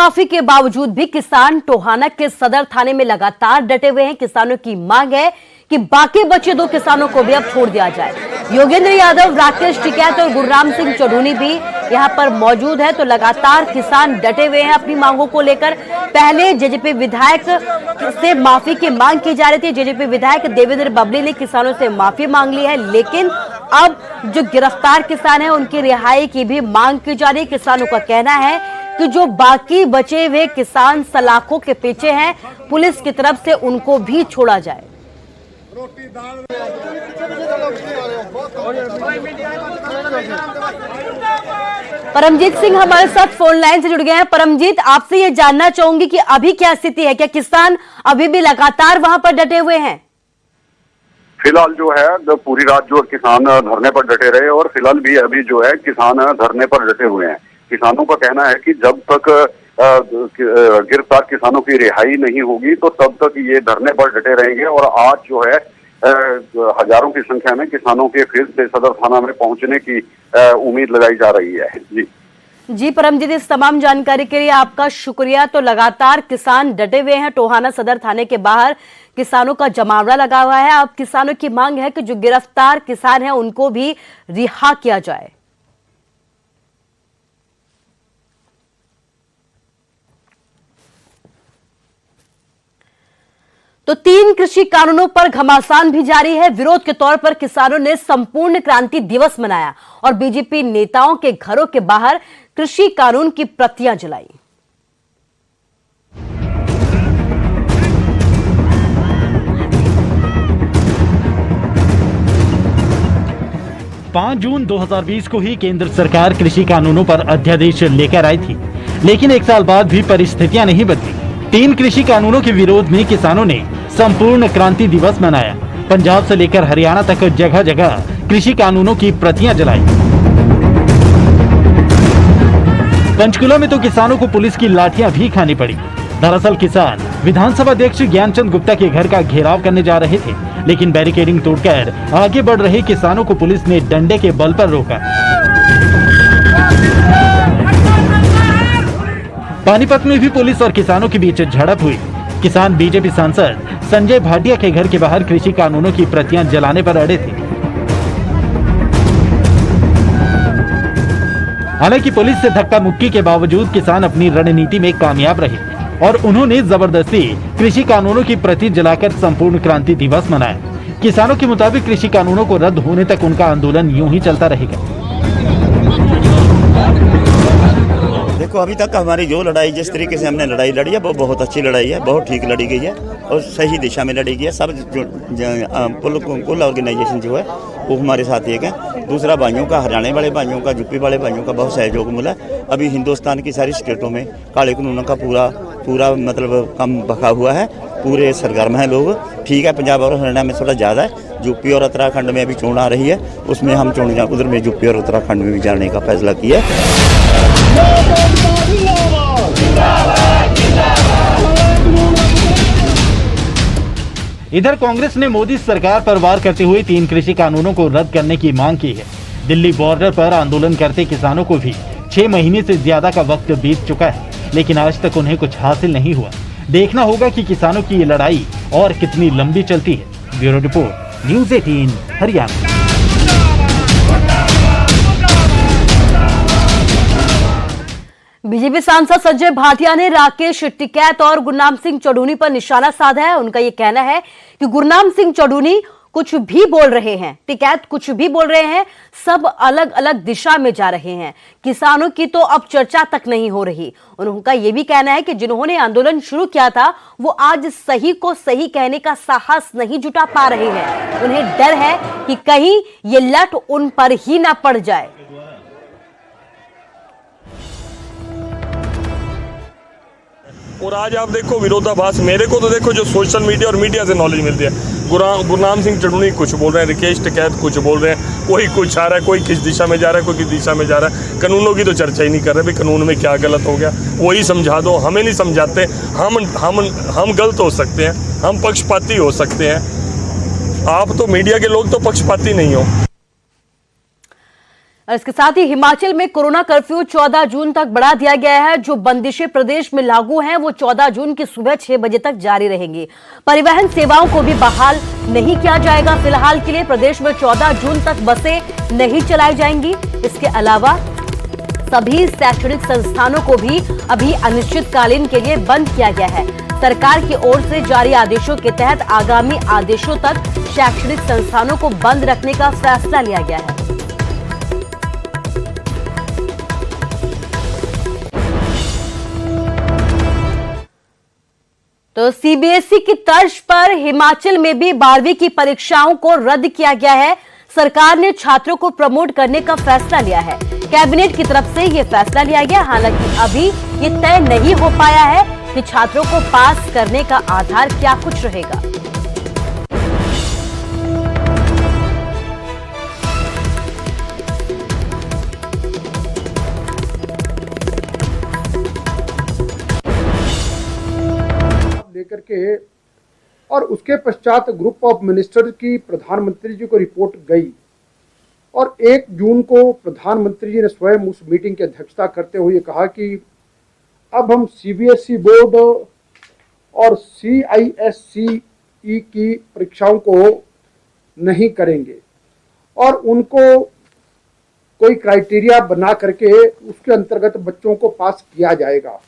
माफी के बावजूद भी किसान टोहाना के सदर थाने में लगातार डटे हुए हैं। किसानों की मांग है कि बाकी बचे 2 किसानों को भी अब छोड़ दिया जाए। योगेंद्र यादव, राकेश टिकैत और गुरनाम सिंह चौधरी भी यहां पर मौजूद है। तो लगातार किसान डटे हुए हैं अपनी मांगों को लेकर। पहले जेजेपी विधायक से माफी की मांग की जा रही थी। जेजेपी विधायक देवेंद्र बबली ने किसानों से माफी मांग ली है, लेकिन अब जो गिरफ्तार किसान हैं उनकी रिहाई की भी मांग की जा रही है। किसानों का कहना है कि जो बाकी बचे हुए किसान सलाखों के पीछे हैं, पुलिस की तरफ से उनको भी छोड़ा जाए। परमजीत सिंह हमारे साथ फोन लाइन से जुड़ गए हैं। परमजीत, आपसे ये जानना चाहूंगी कि अभी क्या स्थिति है, क्या किसान अभी भी लगातार वहां पर डटे हुए हैं? फिलहाल जो है पूरी रात जो किसान धरने पर डटे रहे और फिलहाल भी अभी जो है किसान धरने पर डटे हुए हैं। किसानों का कहना है कि जब तक गिरफ्तार किसानों की रिहाई नहीं होगी तो तब तक ये धरने पर डटे रहेंगे। और आज जो है हजारों की संख्या में किसानों के फिर से सदर थाना में पहुंचने की उम्मीद लगाई जा रही है। जी परमजीत, इस तमाम जानकारी के लिए आपका शुक्रिया। तो लगातार किसान डटे हुए हैं। टोहाना सदर थाने के बाहर किसानों का जमावड़ा लगा हुआ है। अब किसानों की मांग है कि जो गिरफ्तार किसान हैं उनको भी रिहा किया जाए। तो 3 कृषि कानूनों पर घमासान भी जारी है। विरोध के तौर पर किसानों ने संपूर्ण क्रांति दिवस मनाया और बीजेपी नेताओं के घरों के बाहर कृषि कानून की प्रतियां जलाई। 5 जून 2020 को ही केंद्र सरकार कृषि कानूनों पर अध्यादेश लेकर आई थी, लेकिन 1 साल बाद भी परिस्थितियां नहीं बदली। 3 कृषि कानूनों के विरोध में किसानों ने संपूर्ण क्रांति दिवस मनाया। पंजाब से लेकर हरियाणा तक जगह जगह कृषि कानूनों की प्रतियां जलाई। पंचकुला में तो किसानों को पुलिस की लाठियां भी खानी पड़ी। दरअसल किसान विधानसभा अध्यक्ष ज्ञानचंद गुप्ता के घर का घेराव करने जा रहे थे, लेकिन बैरिकेडिंग तोड़कर आगे बढ़ रहे किसानों को पुलिस ने डंडे के बल पर रोका। पानीपत में भी पुलिस और किसानों के बीच झड़प हुई। किसान बीजेपी सांसद संजय भाटिया के घर के बाहर कृषि कानूनों की प्रतियां जलाने पर अड़े थे। हालांकि पुलिस से धक्का मुक्की के बावजूद किसान अपनी रणनीति में कामयाब रहे और उन्होंने जबरदस्ती कृषि कानूनों की प्रति जलाकर संपूर्ण क्रांति दिवस मनाया। किसानों के मुताबिक कृषि कानूनों को रद्द होने तक उनका आंदोलन यूं ही चलता रहेगा। देखो, अभी तक हमारी जो लड़ाई जिस तरीके से हमने लड़ाई लड़ी है वो बहुत अच्छी लड़ाई है, बहुत ठीक लड़ी गई है और सही दिशा में लड़ी गई है। सब कुल ऑर्गेनाइजेशन जो है वो हमारे साथ एक है। दूसरा, भाइयों का, हरियाणा वाले भाइयों का, यूपी वाले भाइयों का बहुत सहयोग मिला। अभी हिंदुस्तान की सारी स्टेटों में काले कानूनों का पूरा मतलब कम बखा हुआ है, पूरे सरगर्म हैं लोग। ठीक है, पंजाब और हरियाणा में थोड़ा ज़्यादा है। यूपी और उत्तराखंड में अभी चोण आ रही है, उसमें हम उधर में यूपी और उत्तराखंड में भी जाने का फैसला किया। इधर कांग्रेस ने मोदी सरकार पर वार करते हुए 3 कृषि कानूनों को रद्द करने की मांग की है। दिल्ली बॉर्डर पर आंदोलन करते किसानों को भी 6 महीने से ज्यादा का वक्त बीत चुका है, लेकिन आज तक उन्हें कुछ हासिल नहीं हुआ। देखना होगा कि किसानों की ये लड़ाई और कितनी लंबी चलती है। Bureau report, news 18 Haryana. BJP सांसद संजय भाटिया ने राकेश टिकैत और गुरनाम सिंह चौधरी पर निशाना साधा है। उनका यह कहना है कि गुरनाम सिंह चौधरी कुछ भी बोल रहे हैं, टिकैत कुछ भी बोल रहे हैं, सब अलग अलग दिशा में जा रहे हैं। किसानों की तो अब चर्चा तक नहीं हो रही। उनका यह भी कहना है कि जिन्होंने आंदोलन शुरू किया था वो आज सही को सही कहने का साहस नहीं जुटा पा रहे हैं। उन्हें डर है कि कहीं ये लठ उन पर ही ना पड़ जाए। और आज आप देखो विरोधाभास, मेरे को तो देखो जो सोशल मीडिया और मीडिया से नॉलेज मिलती है, गुरनाम सिंह चौधरी कुछ बोल रहे हैं, राकेश टिकैत कुछ बोल रहे हैं, कोई कुछ आ रहा है, कोई किस दिशा में जा रहा है, कोई किस दिशा में जा रहा है। कानूनों की तो चर्चा ही नहीं कर रहे, भाई कानून में क्या गलत हो गया वही समझा दो। हमें नहीं समझाते, हम गलत हो सकते हैं, हम पक्षपाती हो सकते हैं। आप तो मीडिया के लोग तो पक्षपाती नहीं हो। और इसके साथ ही हिमाचल में कोरोना कर्फ्यू 14 जून तक बढ़ा दिया गया है। जो बंदिशें प्रदेश में लागू हैं वो 14 जून की सुबह 6 बजे तक जारी रहेंगी। परिवहन सेवाओं को भी बहाल नहीं किया जाएगा। फिलहाल के लिए प्रदेश में 14 जून तक बसें नहीं चलाई जाएंगी। इसके अलावा सभी शैक्षणिक संस्थानों को भी अभी अनिश्चितकालीन के लिए बंद किया गया है। सरकार की ओर से जारी आदेशों के तहत आगामी आदेशों तक शैक्षणिक संस्थानों को बंद रखने का फैसला लिया गया है। तो सीबीएसई की तर्ज पर हिमाचल में भी 12वीं की परीक्षाओं को रद्द किया गया है। सरकार ने छात्रों को प्रमोट करने का फैसला लिया है। कैबिनेट की तरफ से यह फैसला लिया गया। हालांकि अभी ये तय नहीं हो पाया है कि छात्रों को पास करने का आधार क्या कुछ रहेगा। लेकर के और उसके पश्चात ग्रुप ऑफ मिनिस्टर की प्रधानमंत्री जी को रिपोर्ट गई और 1 जून को प्रधानमंत्री जी ने स्वयं उस मीटिंग की अध्यक्षता करते हुए कहा कि अब हम सीबीएसई बोर्ड और सीआईएससीई की परीक्षाओं को नहीं करेंगे और उनको कोई क्राइटेरिया बना करके उसके अंतर्गत बच्चों को पास किया जाएगा।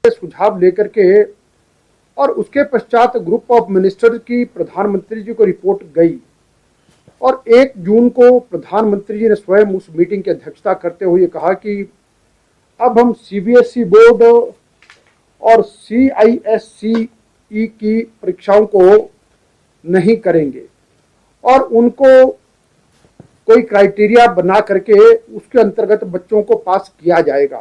सुझाव लेकर के और उसके पश्चात ग्रुप ऑफ मिनिस्टर की प्रधानमंत्री जी को रिपोर्ट गई और 1 जून को प्रधानमंत्री जी ने स्वयं उस मीटिंग की अध्यक्षता करते हुए कहा कि अब हम सीबीएसई बोर्ड और सीआईएससीई की परीक्षाओं को नहीं करेंगे और उनको कोई क्राइटेरिया बना करके उसके अंतर्गत बच्चों को पास किया जाएगा।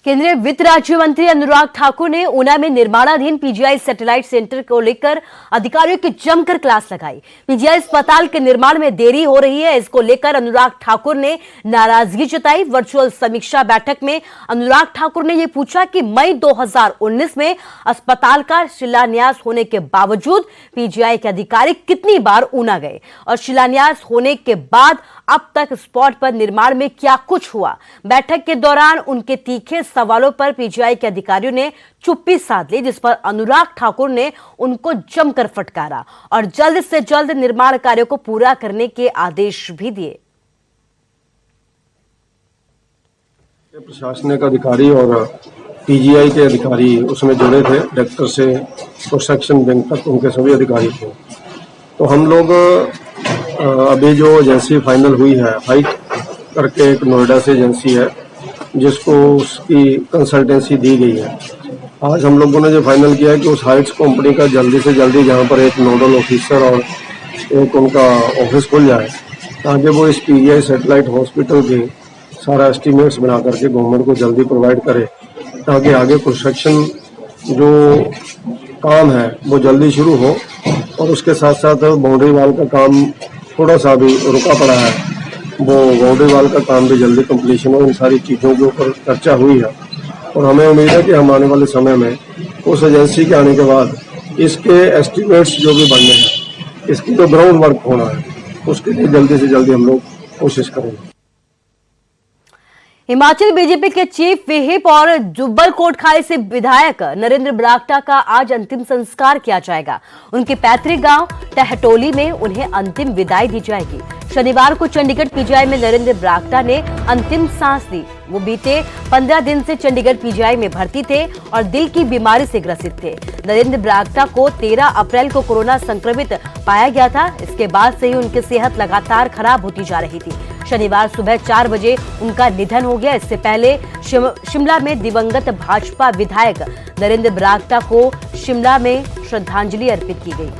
केंद्रीय वित्त राज्य मंत्री अनुराग ठाकुर ने ऊना में निर्माणाधीन पीजीआई सैटेलाइट सेंटर को लेकर अधिकारियों की जमकर क्लास लगाई। पीजीआई अस्पताल के निर्माण में देरी हो रही है, इसको लेकर अनुराग ठाकुर ने नाराजगी जताई। वर्चुअल समीक्षा बैठक में अनुराग ठाकुर ने यह पूछा कि मई 2019 में अस्पताल का शिलान्यास होने के बावजूद पीजीआई के अधिकारी कितनी बार ऊना गए और शिलान्यास होने के बाद अब तक स्पॉट पर निर्माण में क्या कुछ हुआ। बैठक के दौरान उनके तीखे सवालों पर पीजीआई के अधिकारियों ने चुप्पी साध ली, जिस पर अनुराग ठाकुर ने उनको जमकर फटकारा और जल्द से जल्द निर्माण कार्यों को पूरा करने के आदेश भी दिए। प्रशासनिक अधिकारी और पीजीआई के अधिकारी उसमें जुड़े थे, डायरेक्टर से कंस्ट्रक्शन बैंक तक उनके सभी अधिकारी थे। तो हम लोग अभी जो एजेंसी फाइनल हुई है, हाइट करके एक नोएडा से एजेंसी है जिसको उसकी कंसल्टेंसी दी गई है। आज हम लोगों ने जो फाइनल किया है कि उस हाइट्स कंपनी का जल्दी से जल्दी जहाँ पर एक नोडल ऑफिसर और एक उनका ऑफिस खुल जाए ताकि वो इस पीजीआई सैटेलाइट हॉस्पिटल के सारा एस्टीमेट्स बना करके गवर्नमेंट को जल्दी प्रोवाइड करे ताकि आगे कंस्ट्रक्शन जो काम है वो जल्दी शुरू हो। और उसके साथ साथ बाउंड्री वाल का काम थोड़ा सा भी रुका पड़ा है, वो बाउंड्री वाल का काम भी जल्दी कंप्लीशन हो। इन सारी चीज़ों के ऊपर चर्चा हुई है और हमें उम्मीद है कि हम आने वाले समय में उस एजेंसी के आने के बाद इसके एस्टीमेट्स जो भी बनने हैं, इसकी जो ग्राउंड वर्क होना है, उसके लिए जल्दी से जल्दी हम लोग कोशिश करेंगे। हिमाचल बीजेपी के चीफ व्हिप और जुब्बल कोटखाई से विधायक नरेंद्र बरागटा का आज अंतिम संस्कार किया जाएगा। उनके पैतृक गांव टहटोली में उन्हें अंतिम विदाई दी जाएगी। शनिवार को चंडीगढ़ पीजीआई में नरेंद्र बरागटा ने अंतिम सांस ली। वो बीते 15 दिन से चंडीगढ़ पीजीआई में भर्ती थे और दिल की बीमारी से ग्रसित थे। नरेंद्र बरागटा को 13 अप्रैल को कोरोना संक्रमित पाया गया था। इसके बाद से ही उनकी सेहत लगातार खराब होती जा रही थी। शनिवार सुबह 4 बजे उनका निधन हो गया। इससे पहले शिमला में दिवंगत भाजपा विधायक नरेंद्र बरागटा को शिमला में श्रद्धांजलि अर्पित की गई।